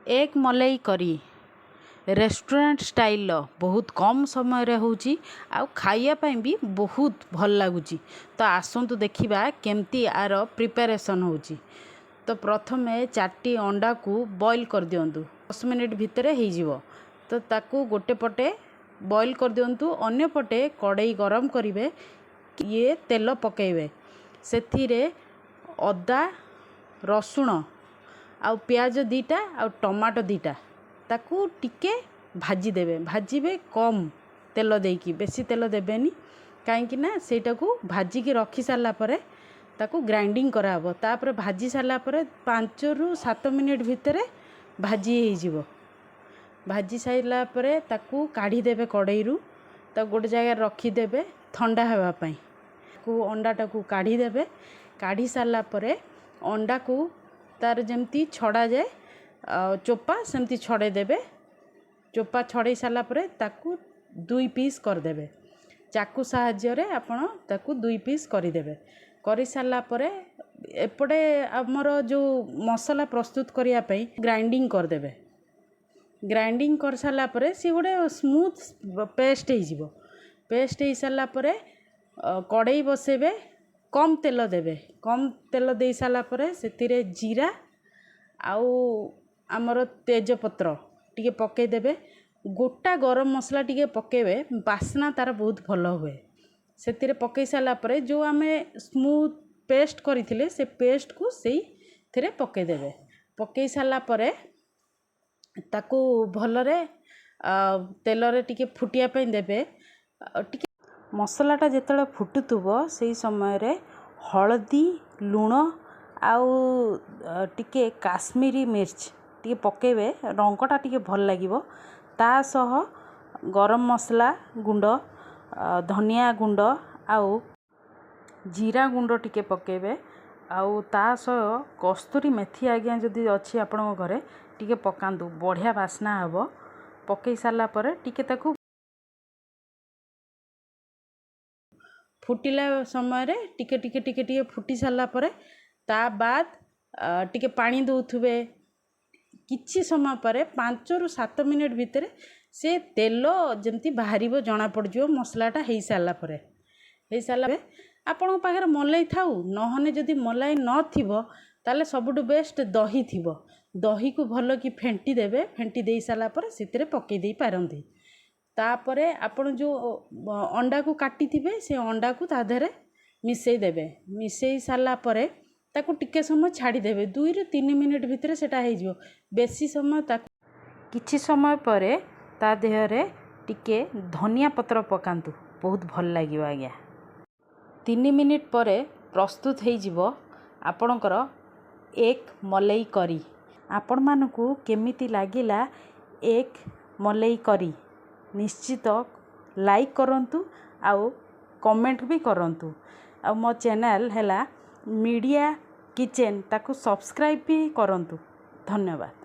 एक मलई करी रेस्टोरेंट स्टाइल बहुत कम समय रे होची आ खाइया पाई भी बहुत भल लगुच। तो आसतु देखा केमती आर प्रिपेरेसन होची। तो प्रथम 4टी अंडा को बॉईल कर दिंतु 10 मिनिट भितर हो। तो ताकू गोटे पटे बॉईल कर दिंतु, अन्य पटे कड़ाई गरम करेंगे, ये तेल पकेबे, से अदा रसुण आउ प्याज 2टा आ टमाटो 2टा ताकू टिके भाजी देबे। भाजीबे कम तेल देकी, बेसी तेल देबेनी, कहीं ना सेटा को भाजी की रखी सारा परे ताकू ग्राइंडिंग कराहब। तापर भाजी सारा परे 5 ରୁ 7 मिनिट भितर भाजी हो। भाजी सारा परे ताकू काढ़ी देबे कड़ाई रू, ताकू गोटे जगह रखीदेबे ठंडा होगा पाई। को अंडाटा को काढ़ी देबे। काढ़ी सारा परे अंडा को तार जमती छड़ा जाए चोपा सेमती छड़े देबे। चोपा छड़े सारा परे ताकू 2 पीस करदेबे। चाकू साहाय्य रे आपण ताकू 2 पीस करदेबे। करी सारा परे एपटे आमर जो मसला प्रस्तुत करिया पई ग्राइंडिंग करदेबे। ग्राइंडिंग कर सारा परे सी गोटे स्मूथ पेस्ट हो। पेस्ट हो सारा परे कड़ाई बसेबे, कम तेल देबे। कम तेल दे सारा परे सेतिरे जीरा आउ आमर तेजपत्र टिके पके देबे। गोटा गरम मसला टिके पकेबे, बास्ना तार बहुत भल हुए। सेतिरे पके सारा परे जो आमे स्मूथ पेस्ट करथिले से पेस्ट को सेई थिरे पके देबे। पके सारा परे ताकू भलरे तेल रे टिके फुटिया पे देबे। टिके मसलाटा जेतले फुटुथुबो सेई समय रे हळदी लूण आउ टिके काश्मीरी मिर्च टिके पकेबे, रंगटा टिके भल लागिबो। ता सह गरम मसला गुंड, धनिया गुंड आउ जीरा गुंड टिके पकेबे। आउ ता सह कस्तूरी मेथी आज्ञा जदि अच्छी आपण घरे टिके पकांदु, बढ़िया बास्ना हबो। पकई सारा परे टिके ताकू फुटिला समय रे टिके टिके टिके टिके फुटी सारा परे ता बाद टिके पानी दउथुबे। किछि समय परे 5 ରୁ 7 मिनिट भितर से तेल जमती बाहरिबो जना पड़ जिवो। मसलाटा हेई सारा परे हेई सारा आपण पाखरे मलाई थाउ नहने जदि मलाई न थिबो ताले सबुठु बेस्ट दही थिबो। दही को भल कि फेंटी देबे। फेंटी दे सारा परे सितरे पके दे पारंती। तापरे आपण जो अंडा को काटी थिबे से अंडा को ता देरे मिसई देबे। मिसई सारा परे ताकू टिके समय छाड़ी देबे। 2 ରୁ 3 मिनिट भितर सेटा हे जिवो। बेसी समय ताकू किछि समय परे ता देहरे टिके धनिया पत्र पकांतु, बहुत भल लागिवो आज्ञा। 3 मिनिट परे प्रस्तुत हे जिवो आपणकर एक मलई करी। आपण मानकू केमिति लागिला एक मलई करी निश्चित लाइक करंतु आउ कमेंट भी करंतु। आ मो चैनल हैला मीडिया किचन ताकू सब्सक्राइब भी करंतु। धन्यवाद।